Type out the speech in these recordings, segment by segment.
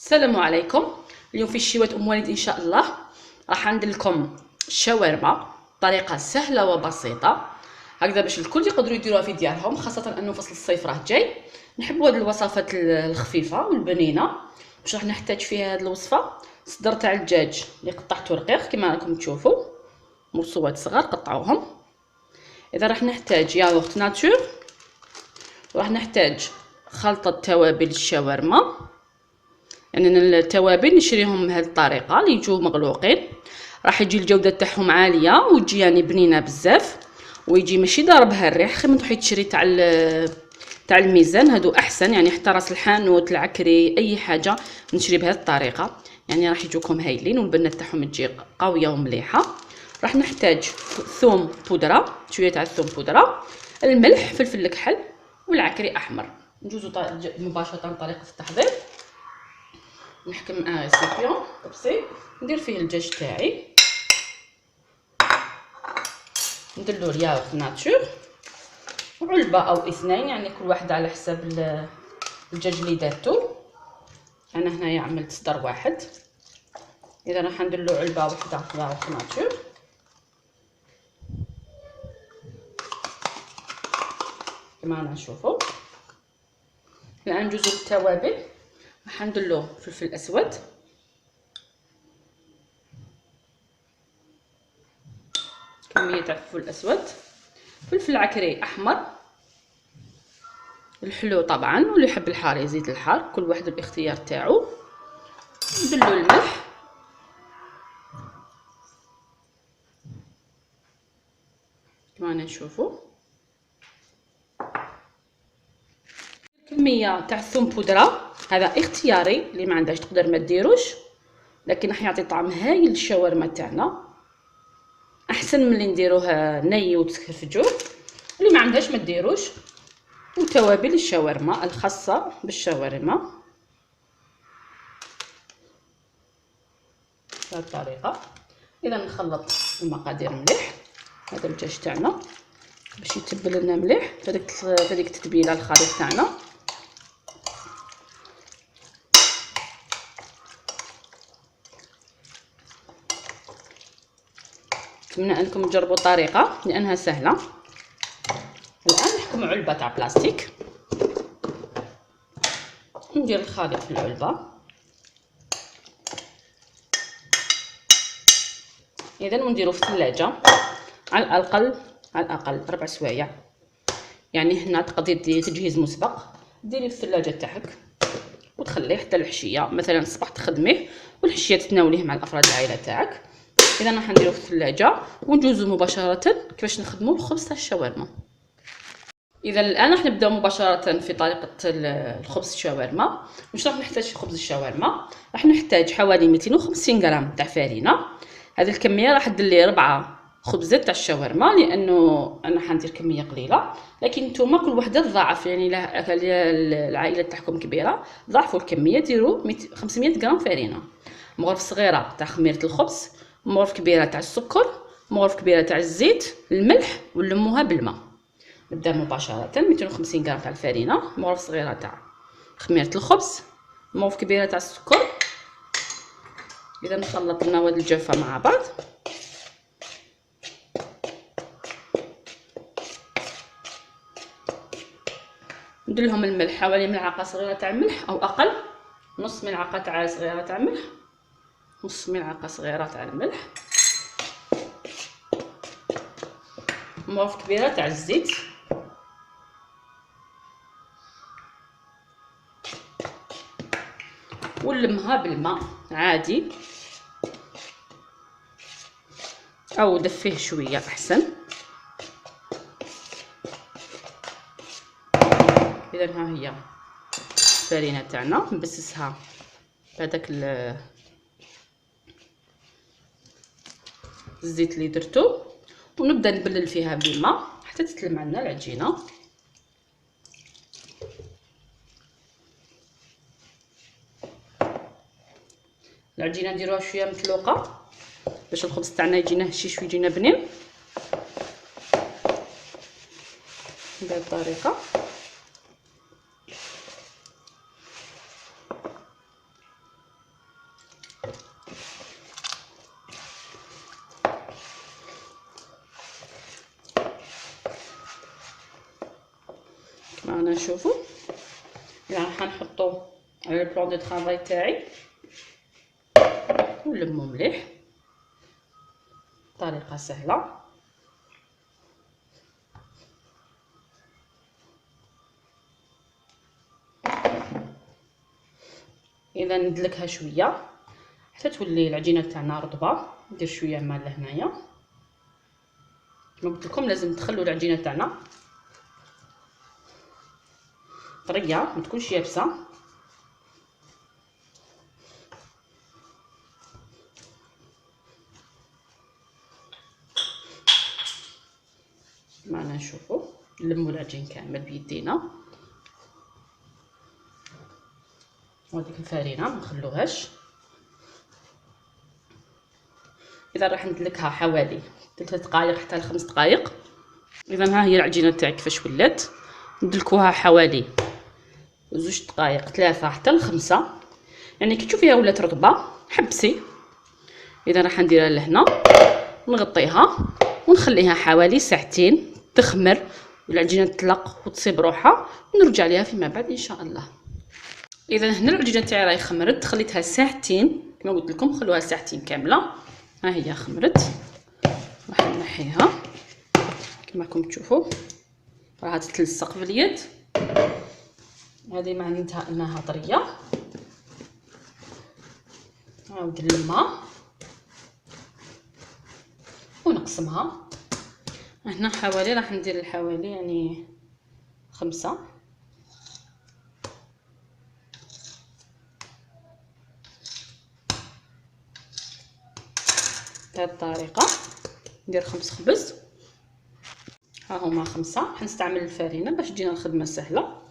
السلام عليكم. اليوم في شيوات ام وليد ان شاء الله راح ندير لكم الشاورما بطريقه سهله وبسيطه هكذا باش الكل يقدروا يديروها في ديارهم، خاصه انه فصل الصيف راه جاي. نحبوا هذه الوصفات الخفيفه والبنينه. باش راح نحتاج فيها هذه الوصفه صدر تاع الدجاج اللي قطعته رقيق كما راكم تشوفوا، مرصوات صغار قطعوهم. اذا راح نحتاج ياغورت ناتور، وراح نحتاج خلطه توابل الشاورما. يعني التوابل نشريهم بهذه الطريقه اللي يجوا مغلوقين، راح يجي الجوده تاعهم عاليه وتجي يعني بنينه بزاف، ويجي ماشي ضاربها الريح. خير من تروحي تشري تاع الميزان، هادو احسن. يعني حتى راس الحانوت العكري اي حاجه نشري بهذه الطريقه، يعني راح يجوكم هايلين والبنه تاعهم تجي قويه ومليحه. راح نحتاج ثوم بودره، شويه تاع الثوم بودره، الملح، فلفل الكحل والعكري احمر. نجوزو مباشره طريقه التحضير. نحكم ريسيبيون طبسي، ندير فيه الدجاج تاعي، نديرلو الياغورت ناتور علبه او اثنين، يعني كل واحده على حساب الدجاج اللي دارتو. انا هنايا عملت صدر واحد، اذا راح نديرلو علبه واحده ياغورت ناتور. كما رانا نشوفوا الان ندوزو للتوابل. راح نديرلو فلفل اسود، كميه تاع الفلفل الاسود، فلفل عكري احمر، الحلو طبعا، واللي يحب الحار يزيد الحار، كل واحد بالاختيار تاعو. نديرلو الملح، كما نشوفوا كميه تاع الثوم بودره، هذا اختياري، اللي ما عندهاش تقدر ما ديروش، لكن راح يعطي طعم هايل للشاورما تاعنا، احسن من اللي نديروها ني وتخفجوه. اللي ما عندهاش ما ديروش. وتوابل الشاورما الخاصه بالشاورما بهذه الطريقه. اذا نخلط المقادير مليح. هذا الدجاج تاعنا باش يتبل لنا مليح في هذيك التتبيله الخليط تاعنا. نتمنى انكم تجربوا الطريقه لانها سهله. الان نحكم علبه تاع بلاستيك، ندير الخليط في العلبه. اذا ونديرو في الثلاجه على الاقل 4 سوايع. يعني هنا تقدري ديري تجهيز مسبق، ديري في الثلاجه تاعك وتخليه حتى العشيه، مثلا الصباح تخدميه والعشيه تتناوليه مع الافراد العائله تاعك. اذا راح نديرو في الثلاجه ونجوزو مباشره كيفاش نخدموا الخبز تاع الشاورما. اذا الان راح نبداو مباشره في طريقه الخبز الشاورما. واش راح نحتاج في خبز الشاورما؟ راح نحتاج حوالي 250 غرام تاع فرينه. هذه الكميه راح دير لي 4 خبزات تاع الشاورما، لانه انا حندير كميه قليله، لكن نتوما كل وحده تضاعف. يعني العائله تاعكم كبيره ضاعفوا الكميه، ديروا 500 غرام فرينه. مغرف صغيره تاع خميره الخبز، مغرف كبيره تاع السكر، مغرف كبيره تاع الزيت، الملح، ونلموها بالماء. نبدا مباشره 250 غرام تاع الفرينه، مغرف صغيره تاع خميره الخبز، مغرف كبيره تاع السكر. اذا نخلط لنا هاد الجافه مع بعض. ندير لهم الملح، حوالي ملعقه صغيره تاع الملح او اقل، نص ملعقه تاع صغيره تاع ملح، نص ملعقه صغيره تاع الملح، مغرف كبيره تاع الزيت، ونلمها بالماء عادي او دفيه شويه احسن. اذا ها هي الفرينه تاعنا، نبسسها بهذاك الزيت اللي درتو، ونبدا نبلل فيها بالماء حتى تتلمع لنا العجينه. العجينه نديروها شويه متلوقه باش الخبز تاعنا يجينا هشيش ويجينا بنين بهذه الطريقه. رانا نشوفوا يعني راح نحطو على البلون دو طرافاي تاعي ونلمو مليح. طريقه سهله. اذا ندلكها شويه حتى تولي العجينه تاعنا رطبه. ندير شويه ماء لهنايا. كما قلت لكم لازم تخلوا العجينه تاعنا طريه ما تكونش يابسه. معنا نشوفوا نلموا العجين كامل بيدينا. وهذيك الفرينه ما نخلوهاش. اذا راح ندلكها حوالي 3 دقائق حتى ل 5 دقائق. اذا ها هي العجينه تاعي كيفاش ولات. ندلكوها حوالي 2 دقائق 3 حتى ل 5. يعني كي تشوفيها ولات رطبه حبسي. اذا راح نديرها لهنا نغطيها ونخليها حوالي ساعتين تخمر والعجينه تطلق وتصيب روحها. ونرجع ليها فيما بعد ان شاء الله. اذا هنا العجينه تاعي راهي خمرت. خليتها ساعتين كما قلت لكم خلوها ساعتين كامله. ها هي خمرت. راح نحيها كما راكم تشوفوا راها تتلصق في اليد. هذه معناتها انها طريه. نعاود نلمها ونقسمها. هنا حوالي راح ندير حوالي يعني 5. بهذه الطريقه ندير 5 خبز. ها هما 5. حنستعمل الفرينه باش تجينا الخدمه سهله.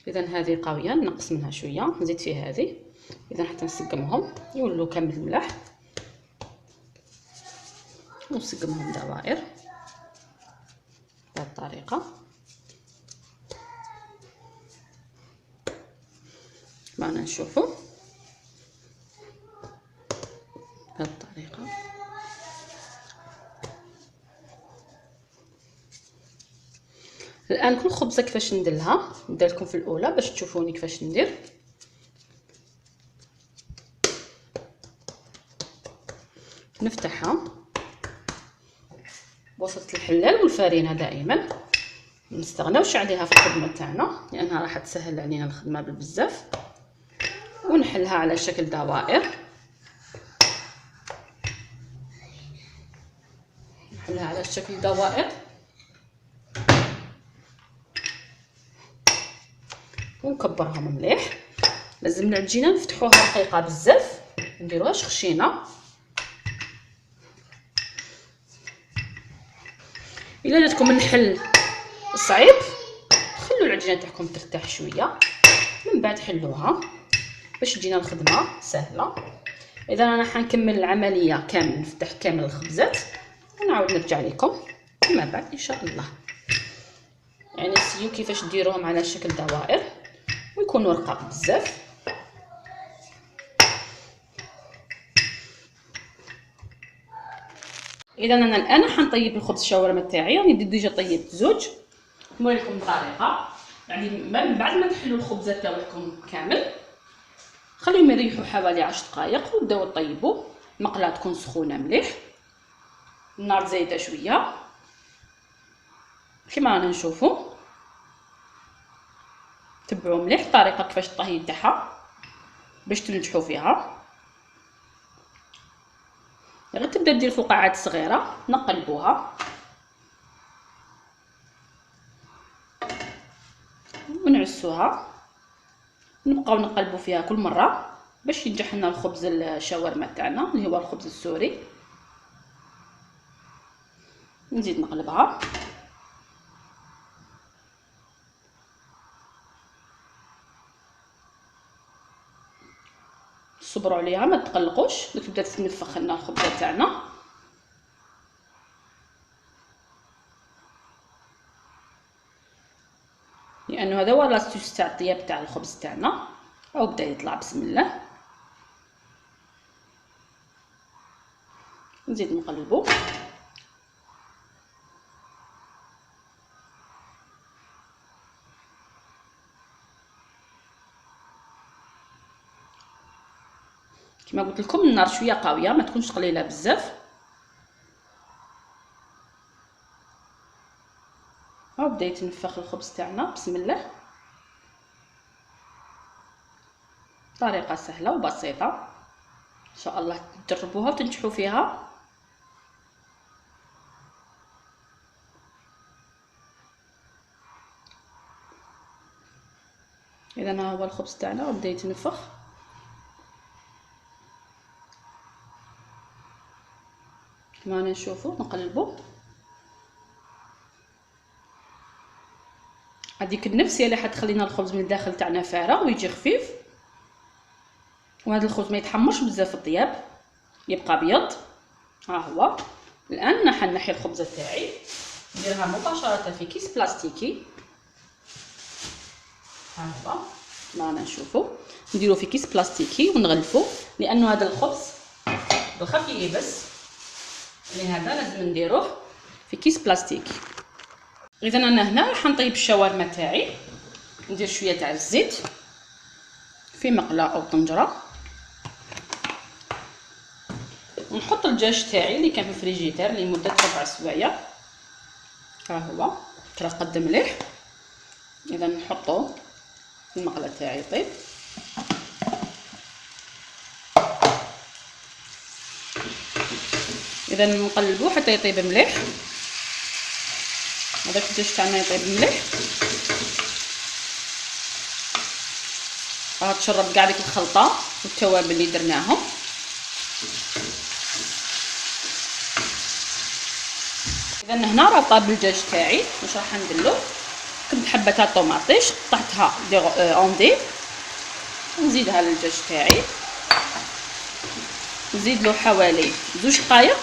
اذا هذه قويه نقص منها شويه نزيد فيها هذه. اذا حتى نسقمهم يولوا كامل الملح ونسقمهم دوائر بهذه الطريقه. معنا نشوفوا بهذه الطريقه. الان كل خبزه كيفاش نديرها ندير لكم في الاولى باش تشوفوني كيفاش ندير. نفتحها بوسط الحلال والفرينه دائما. ما نستغناوش عليها في الخدمه تاعنا لانها راح تسهل علينا الخدمه بزاف. ونحلها على شكل دوائر. نحلها على شكل دوائر ونكبرهم مليح. لازم العجينه نفتحوها رقيقه بزاف ما نديروهاش خشينه. الا جاتكم الحل صعيب خلوا العجينه تاعكم ترتاح شويه من بعد حلوها باش تجينا الخدمه سهله. اذا انا حنكمل العمليه كامل نفتح كامل الخبزات ونعاود نرجع لكم فيما بعد ان شاء الله. يعني سيو كيفاش ديروهم على شكل دوائر ويكونوا رقاق بزاف. اذا انا الان حنطيب الخبز الشاورما تاعي. راني ديجا طيبت 2. نوريكم الطريقه. يعني من بعد ما تحلوا الخبزه تاعكم كامل خليهم يريحوا حوالي 10 دقائق وبداو طيبوا. المقله تكون سخونه مليح. النار زايده شويه كما رانا نشوفوا. تبعوا مليح الطريقه كيفاش الطهي تاعها باش تنجحوا فيها. غير تبدا دير فقاعات صغيره نقلبوها ونعسوها. نبقاو نقلبوا فيها كل مره باش ينجح لنا الخبز الشاورما تاعنا اللي هو الخبز السوري. نزيد نقلبها. صبروا عليها ما تقلقوش تبدا تتنفخ لنا الخبزه تاعنا. لانه هذا هو لاستيوس تاع الطياب تاع الخبز تاعنا. او بدا يطلع بسم الله. نزيد نقلبو. كما قلت لكم النار شويه قويه، ما تكونش قليله بزاف. ها بدا يتنفخ الخبز تاعنا. بسم الله. طريقه سهله وبسيطه، ان شاء الله تجربوها وتنجحوا فيها. اذا ها هو الخبز تاعنا وبدا يتنفخ. كما نشوفوا نقلبوا. هذيك النفس هي اللي حتخلينا الخبز من الداخل تاعنا فارغ ويجي خفيف، وهذا الخبز ما يتحمرش بزاف في الطياب، يبقى ابيض. ها هو. الان حنحي الخبزه تاعي، نديرها مباشره في كيس بلاستيكي. ها هو كما نشوفوا نديرو في كيس بلاستيكي ونغلفو، لانه هذا الخبز بالخف ييبس، لهذا لازم نديروه في كيس بلاستيكي. اذا انا هنا راح نطيب الشاورما تاعي. ندير شويه تاع الزيت في مقله او طنجره، ونحط الدجاج تاعي اللي كان في الفريجيدير لمده 4 سوايع. ها هو كرا قد مليح. اذا نحطو في المقله تاعي يطيب. اذا نقلبوه حتى يطيب مليح. هذاك الدجاج تاعنا يطيب مليح. راه تشرب كاع ديك الخلطه والتوابل اللي درناهم. اذا هنا راه طاب الدجاج تاعي. واش راح ندير له؟ كنت حبه تاع طوماطيش قطعتها اوندي، نزيدها للدجاج تاعي، نزيد له حوالي 2 دقائق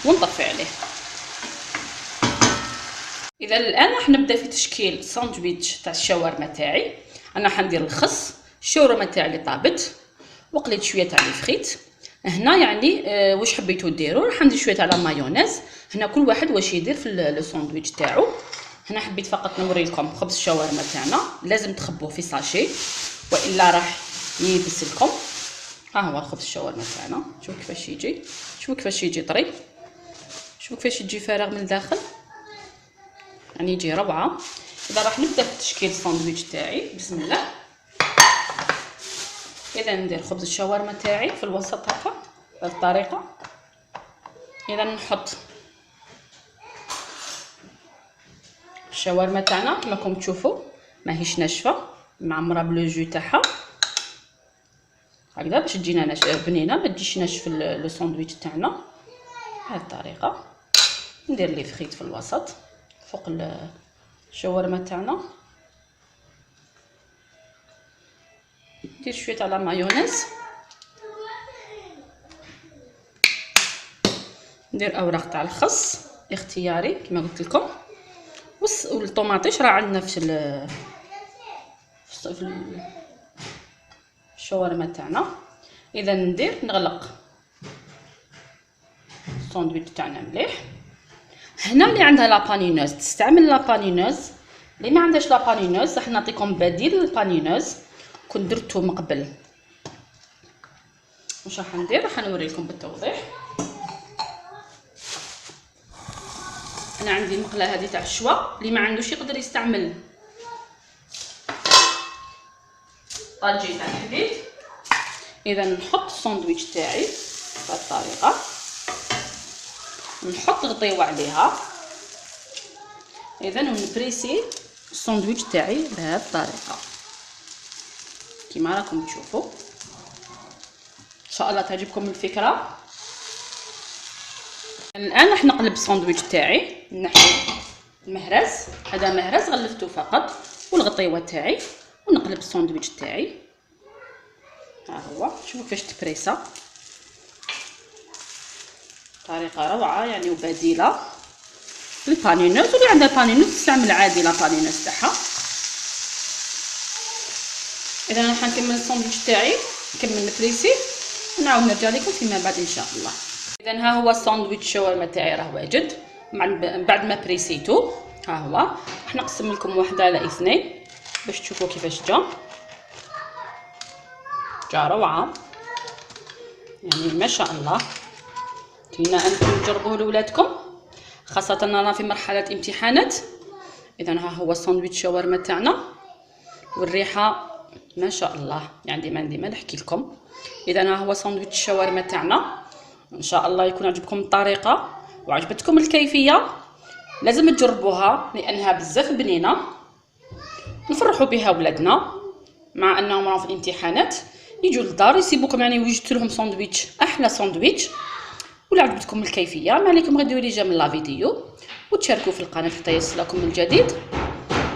ونطفي عليه. اذا الان راح نبدا في تشكيل الساندويتش تاع الشاورما تاعي. انا حندير الخس، الشاورما تاعي اللي طابت، وقليت شويه تاع الفريت. هنا يعني واش حبيتو ديروا، راح ندير شويه تاع لا مايونيز. هنا كل واحد واش يدير في الساندويتش تاعو. هنا حبيت فقط نوري لكم خبز الشاورما تاعنا، لازم تخبوه في ساشي والا راح ييبس لكم. ها هو الخبز الشاورما تاعنا، شوفوا كيفاش يجي، شوفوا كيفاش يجي طري، شوفوا كيفاش يجي فارغ من الداخل، يعني يجي روعه. اذا راح نبدا في تشكيل الساندويتش تاعي. بسم الله. اذا ندير خبز الشاورما تاعي في الوسط هكا بهذه الطريقه. اذا نحط الشاورما تاعنا كما راكم تشوفوا ماهيش ناشفه، معمره بلو جو تاعها هكذا باش تجينا بنينه، ما تجيش ناشف لو ساندويتش تاعنا بهذه الطريقه. ندير لي فريت في الوسط فوق الشاورما تاعنا، ندير شويه تاع لا مايونيز، ندير اوراق تاع الخس اختياري كما قلت لكم، والطوماطيش راه عندنا في الشاورما تاعنا. اذا نغلق الساندويتش تاعنا مليح. هنا اللي عندها لابانينوز تستعمل لابانينوز، اللي ما عندهاش لابانينوز راح نعطيكم بديل للبانينوز كنت درتو من قبل. واش راح ندير؟ راح نوريكم بالتوضيح. انا عندي المقله هذه تاع الشوا، اللي ما عندوش يقدر يستعمل طاجين تاع الحديد. اذا نحط الساندويتش تاعي بهذه الطريقه، نحط غطيوه عليها. اذا ونبريسي الساندويتش تاعي بهذه الطريقه كما راكم تشوفوا. ان شاء الله تعجبكم الفكره. الان راح نقلب الساندويتش تاعي، نحي المهرز، هذا مهرز غلفته فقط، والغطيوه تاعي، ونقلب الساندويتش تاعي. ها هو شوفوا كيفاش تبريسا، طريقه روعه يعني وبديله للبانينوز. واللي عندها بانينوز تستعمل عادي لا بانينوز تاعها. اذا انا راح نكمل الساندويتش تاعي، نكمل نبريسي ونعاود نرجع لكم فيما بعد ان شاء الله. اذا ها هو الساندويتش الشاورما تاعي راه واجد بعد ما بريسيتو. ها هو راح نقسم لكم واحده على 2 باش تشوفوا كيفاش جا روعه. يعني ما شاء الله. نتمنى انكم تجربوه لولادكم، خاصه رانا في مرحله امتحانات. اذا ها هو الساندويتش شاورما تاعنا، والريحه ما شاء الله، يعني ديما نحكي لكم. اذا ها هو ساندويتش الشاورما تاعنا. ان شاء الله يكون عجبكم الطريقه وعجبتكم الكيفيه، لازم تجربوها لانها بزاف بنينه، نفرحوا بها ولادنا مع انهم راهم في الامتحانات، يجوا للدار يسيبوكم يعني وجدت لهم ساندويتش، احلى ساندويتش. ولا عجبتكم الكيفيه ما عليكم غير ديروا لي جيم لا فيديو وتشاركوا في القناه حتى يصلكم الجديد،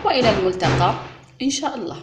والى الملتقى ان شاء الله.